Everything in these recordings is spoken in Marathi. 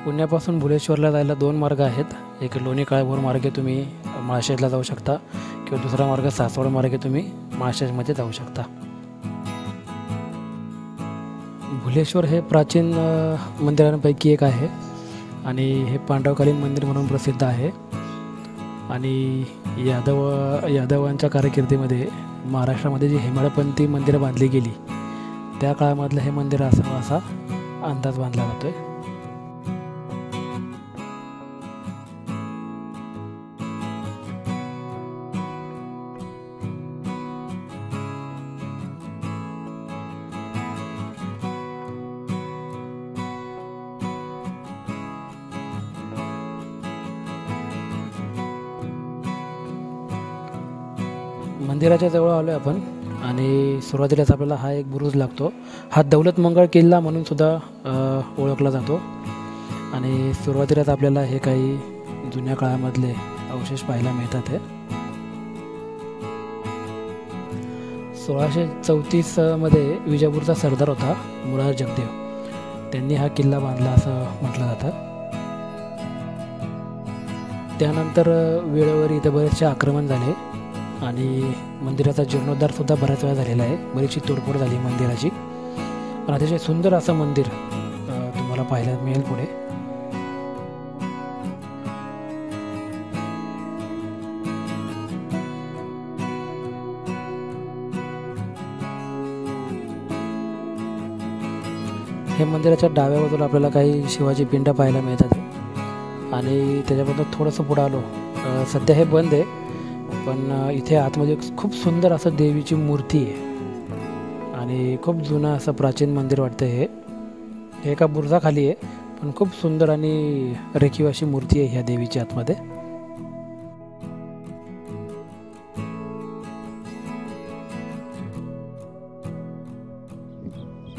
पुण्यापासून भुलेश्वरला जायला 2 मार्ग आहेत. एक लोणी काळभोर मार्गे तुम्ही माळशेजला जाऊ शकता किंवा दुसरा मार्ग सासवड मार्गे तुम्ही माळशेजमध्ये जाऊ शकता. भुलेश्वर हे प्राचीन मंदिरांपैकी एक आहे आणि हे पांडवकालीन मंदिर म्हणून प्रसिद्ध आहे. आणि यादवांच्या कारकिर्दीमध्ये महाराष्ट्रामध्ये जी हेमाडपंथी मंदिरं बांधली गेली त्या काळामधलं हे मंदिर असावं असा अंदाज बांधला जातोय. मंदिराच्या जवळ आलो आहे आपण आणि सुरुवातीलाच आपल्याला हा एक बुरुज लागतो. हा दौलत मंगळ किल्ला म्हणून सुद्धा ओळखला जातो. आणि सुरुवातीलाच आपल्याला हे काही जुन्या काळामधले अवशेष पाहायला मिळतात. 1634 मध्ये विजापूरचा सरदार होता मुरार जगदेव, त्यांनी हा किल्ला बांधला असं म्हटलं जातं. त्यानंतर वेळोवेळी इथे बरेचसे आक्रमण झाले आणि मंदिराचा जीर्णोद्धार सुद्धा बऱ्याच वेळा झालेला आहे. बरीचशी तोडफोड झाली मंदिराची, पण अतिशय सुंदर असं मंदिर तुम्हाला पाहायला मिळेल पुढे. हे मंदिराच्या डाव्या बाजूला आपल्याला काही शिवाजी पिंड पाहायला मिळतात आणि त्याच्याबद्दल थोडंसं पुढं आलो. सध्या हे बंद आहे, पण इथे आतमध्ये खूप सुंदर असं देवीची मूर्ती आहे आणि खूप जुनं असं प्राचीन मंदिर वाटतं. हे एका बुरुजाखाली आहे, पण खूप सुंदर आणि रेखीव अशी मूर्ती आहे ह्या देवीची आतमध्ये.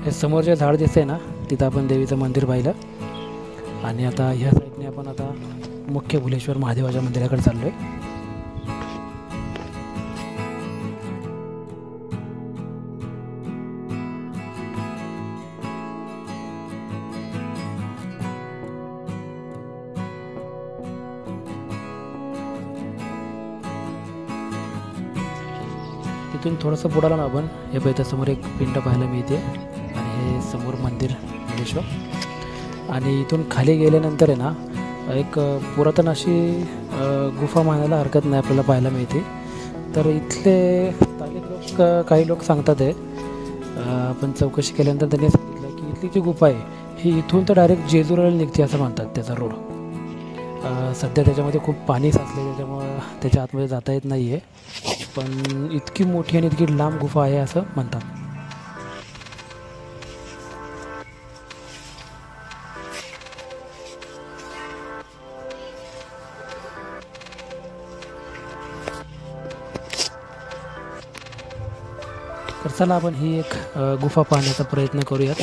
हे समोर जे झाड दिसतंय ना, तिथं आपण देवीचं मंदिर पाहिलं. आणि आता ह्या साईडने आपण आता मुख्य भुलेश्वर महादेवाच्या मंदिराकडे चाललो आहे. तिथून थोडंसं पुढं आलं ना आपण, हे पाहिजे समोर एक पिंड पाहायला मिळते आणि हे समोर मंदिर भुलेश्वर. आणि इथून खाली गेल्यानंतर आहे ना एक पुरातन अशी गुफा म्हणायला हरकत नाही आपल्याला पाहायला मिळते. तर इथले स्थानिक लोक काही लोक सांगतात आहे, आपण चौकशी केल्यानंतर त्यांनी सांगितलं की इथली जी गुफा आहे ही इथून तर डायरेक्ट जेजुरीला निघते असं म्हणतात. त्याचा रोड सध्या त्याच्यामध्ये खूप पाणी साचले, त्याच्यामुळं त्याच्या आतमध्ये जाता येत नाही आहे, पण इतकी मोठी आणि इतकी लांब गुफा आहे असं म्हणतात. तर चला आपण ही एक गुफा पाहण्याचा प्रयत्न करूयात.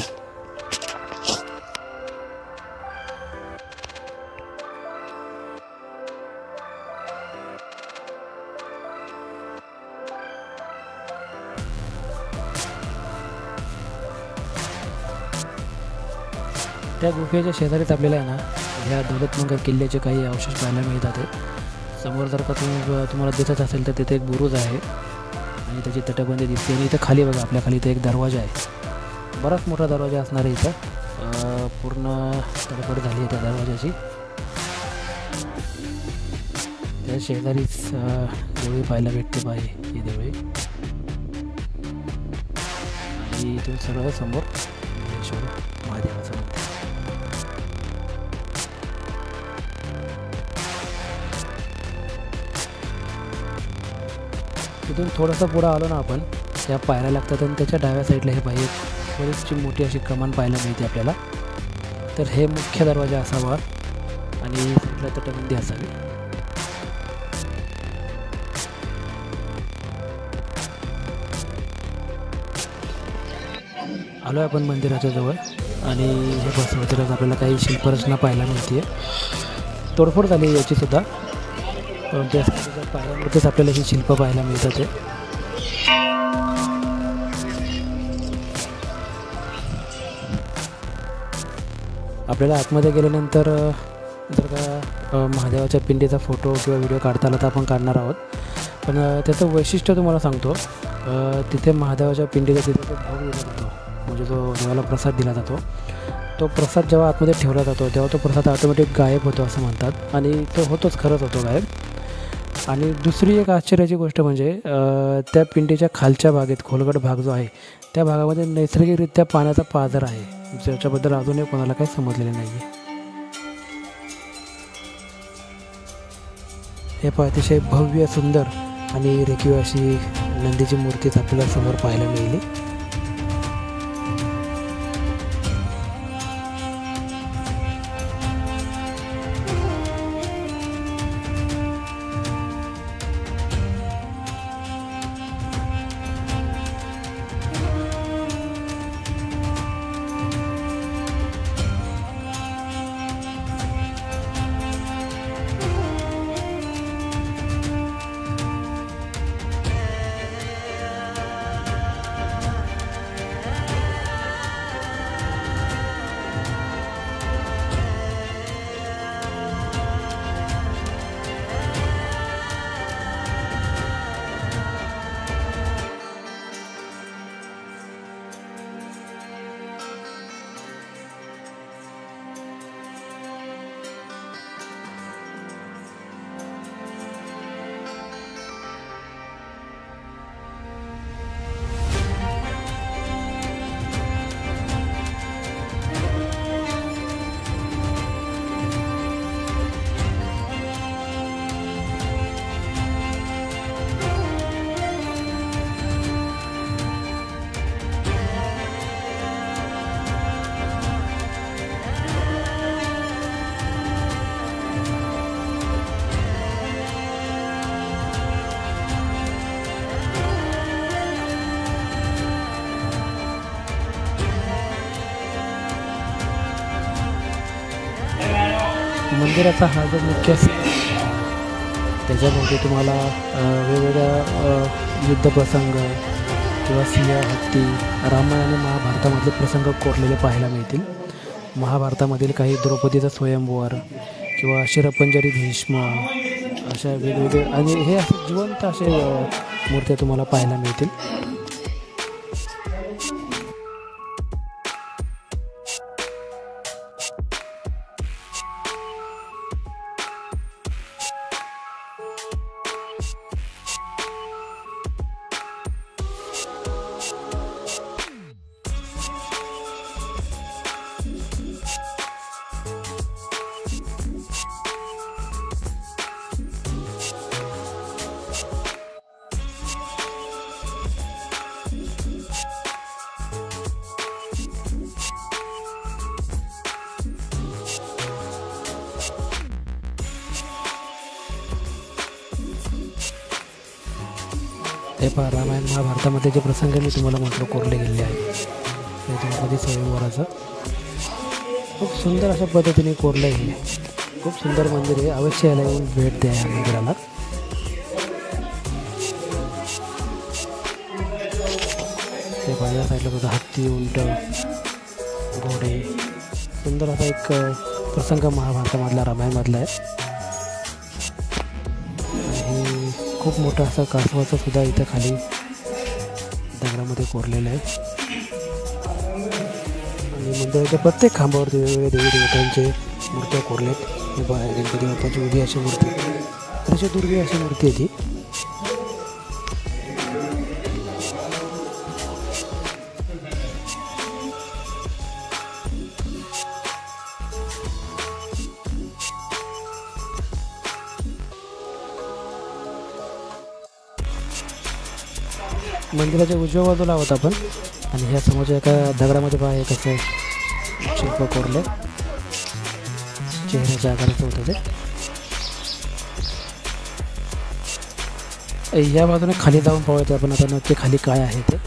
त्या गुफेच्या शेजारीच आपल्याला आहे ना ह्या दौलतमंगल किल्ल्याचे काही अवशेष पाहायला मिळतात. समोर जर का तुम्हाला दिसत असेल तर तिथे एक बुरुज आहे आणि त्याची तटबंदी दिसते. आणि इथं खाली बघा, आपल्या खाली इथं एक दरवाजा आहे, बराच मोठा दरवाजा असणार आहे. इथं पूर्ण तडफड झाली आहे त्या दरवाजाची. त्या शेजारीच देवळी पाहायला भेटते पाहिजे ही देवळी. आणि इथून सरळ समोर भुलेश्वर महादेवाचं मंदिर. तिथून थोडंसं पुढं आलो ना आपण, त्या पायऱ्या लागतात आणि त्याच्या डाव्या साईडला हे पाहिजे बरीचशी मोठी अशी कमान पाहायला मिळते आपल्याला. तर हे मुख्य दरवाजा असावा आणि साईडला तटबंदी असावी. आलो आहे आपण मंदिराच्या जवळ आणि हे बसवतीलाच आपल्याला काही शिल्परचना पाहायला मिळते. तोडफोड झाली याची सुद्धा, परंतु पायऱ्यांवरतीच आपल्याला ही शिल्प पाहायला मिळतात. आपल्याला आतमध्ये गेल्यानंतर जर का महादेवाच्या पिंडीचा फोटो किंवा व्हिडिओ काढता आला तर आपण काढणार आहोत. पण त्याचं वैशिष्ट्य तुम्हाला सांगतो. तिथे महादेवाच्या पिंडीचा तिथे जो भोग दिला जातो, म्हणजे जो देवाला प्रसाद दिला जातो, तो प्रसाद जेव्हा आतमध्ये ठेवला जातो तेव्हा तो प्रसाद ऑटोमॅटिक गायब होतो असं म्हणतात. आणि तो होतोच, खरंच होतो गायब. आणि दुसरी एक आश्चर्याची गोष्ट म्हणजे त्या पिंडीच्या खालच्या भागेत खोलगट भाग जो आहे त्या भागामध्ये नैसर्गिकरित्या पाण्याचा पाझर आहे, ज्याच्याबद्दल अजूनही कोणाला काही समजलेलं नाही आहे. हे पण अतिशय भव्य, सुंदर आणि रेखीव अशी नंदीची मूर्तीच आपल्याला समोर पाहायला मिळाली. मंदिराचा हा जो मुख्य त्याच्यामध्ये तुम्हाला वेगवेगळ्या युद्धप्रसंग किंवा सिंह, हत्ती, रामायण आणि महाभारतामधले प्रसंग कोरलेले पाहायला मिळतील. महाभारतामधील काही द्रौपदीचा स्वयंवर किंवा शिरपंजरी भीष्म अशा वेगवेगळे आणि हे असे जिवंत असे मूर्त्या तुम्हाला पाहायला मिळतील. हे पहा, रामायण महाभारतामध्ये जे प्रसंग मी तुम्हाला म्हटलं कोरले गेलेले आहेत ते तुम्हाला स्वयंवराचं खूप सुंदर अशा पद्धतीने कोरलं आहे. खूप सुंदर मंदिर आहे, अवश्य याला येऊन भेट द्या या मंदिराला. ते पहा, या साईडला बघा हत्ती, उंट, घोडे, सुंदर असा एक प्रसंग महाभारतामधला, रामायणमधला आहे. खूप मोठं असं कासवाचं सुद्धा इथं खाली दगडामध्ये कोरलेलं आहे. आणि मंदिराच्या प्रत्येक खांबावरती वेगवेगळ्या देवी देवतांचे मूर्त्या कोरल्यात. हे बघा, गणपती बाप्पाची उभी अशी मूर्ती, अतिशय दुर्मिळ अशी मूर्ती आहे ती. मंदिराच्या उजव्या बाजूला आहोत आपण आणि ह्या समोरच्या एका दगडामध्ये पहा एक असं शिल्प कोरलं, चेहऱ्याच्या आकाराचं होतं ते. या बाजूने खाली जाऊन पाहूयात आपण आता नक्की खाली काय आहे ते.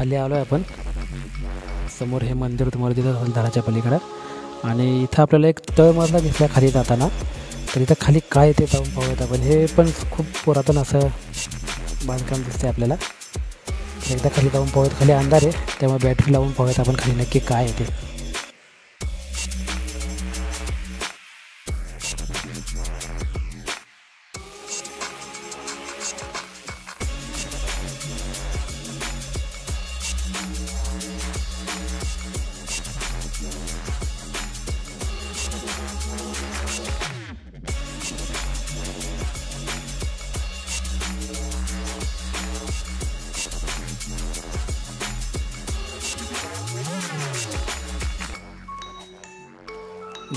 खाली आलो आहे आपण. समोर हे मंदिर तुम्हाला दिसत झाडाच्या पलीकडं. आणि इथं आपल्याला एक तळमजला दिसला खाली जाताना. तर इथं खाली काय येते जाऊन पाहूयात आपण. हे पण खूप पुरातन असं बांधकाम दिसते आपल्याला. एकदा खाली जाऊन पाहूयात. खाली अंधार आहे त्यामुळे बॅटरी लावून पाहूयात आपण खाली नक्की काय येते.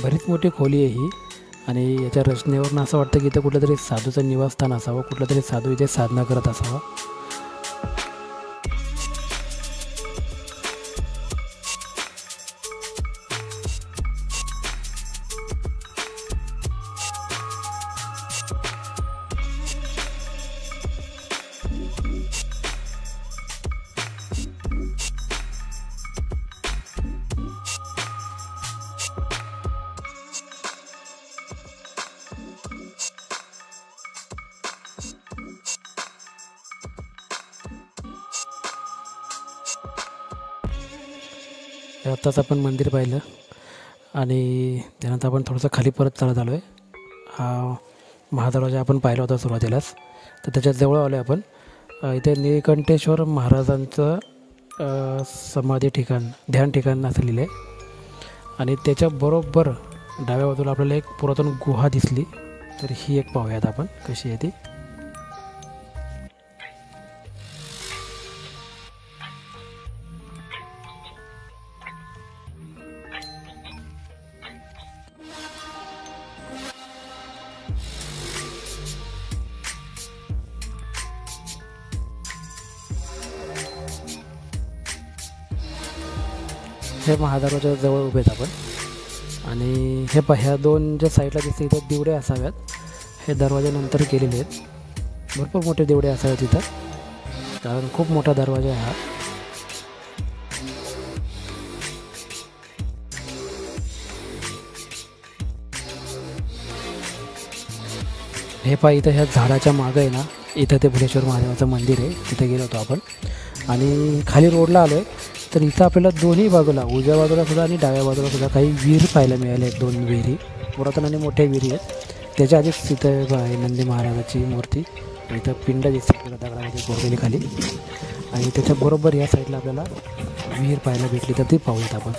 बरीच मोठी खोली आहे ही. आणि याच्या रचनेवरून असं वाटतं की इथं कुठलं तरी साधूचं निवासस्थान असावं. कुठलं तरी साधू इथे साधना करत असावा. आत्ताच आपण मंदिर पाहिलं आणि त्यानंतर आपण थोडंसं खाली परत चालत आलो आहे. हा महादरवाजा आपण पाहिला होता सुरुवातीलाच. तर त्याच्या जवळ आलो आहे आपण. इथे नीलकंठेश्वर महाराजांचं समाधी ठिकाण ध्यान ठिकाण असं लिहिलं आहे. आणि त्याच्याबरोबर डाव्या बाजूला आपल्याला एक पुरातन गुहा दिसली. तर ही एक पाहूयात आपण कशी आहे ती. हे महादरवाजाच्या जवळ उभे आहेत आपण. आणि हे ह्या दोन ज्या साईडला दिसते इथं दिवडे असाव्यात. हे दरवाजानंतर केलेले आहेत. भरपूर मोठे दिवडे असावेत इथं, कारण खूप मोठा दरवाजा आहे हा. हे पहा इथं ह्या झाडाच्या मागं आहे ना, इथं ते भुलेश्वर महादेवाचं मंदिर आहे. तिथे गेलो होतो आपण. आणि खाली रोडला आलो आहे. तर इथं आपल्याला दोन्ही बाजूला उजव्या बाजूला सुद्धा आणि डाव्या बाजूला सुद्धा काही विहीर पाहायला मिळाले आहेत. 2 विहिरी पुरातन आणि मोठ्या विहिरी आहेत. त्याच्या आधीच तिथं आहे नंदी महाराजाची मूर्ती. इथं पिंड दिसते आपल्याला दगडामध्ये कोरलेली खाली. आणि त्याच्याबरोबर या साईडला आपल्याला विहीर पाहायला भेटली. तर ती पाहूयात आपण.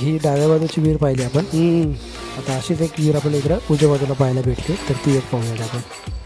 ही डाव्या बाजूची विहीर पाहिली आपण. आता अशीच एक विहीर आपल्याला इकडं उजव्या बाजूला पाहायला भेटते. तर ती एक पाहूयात आपण.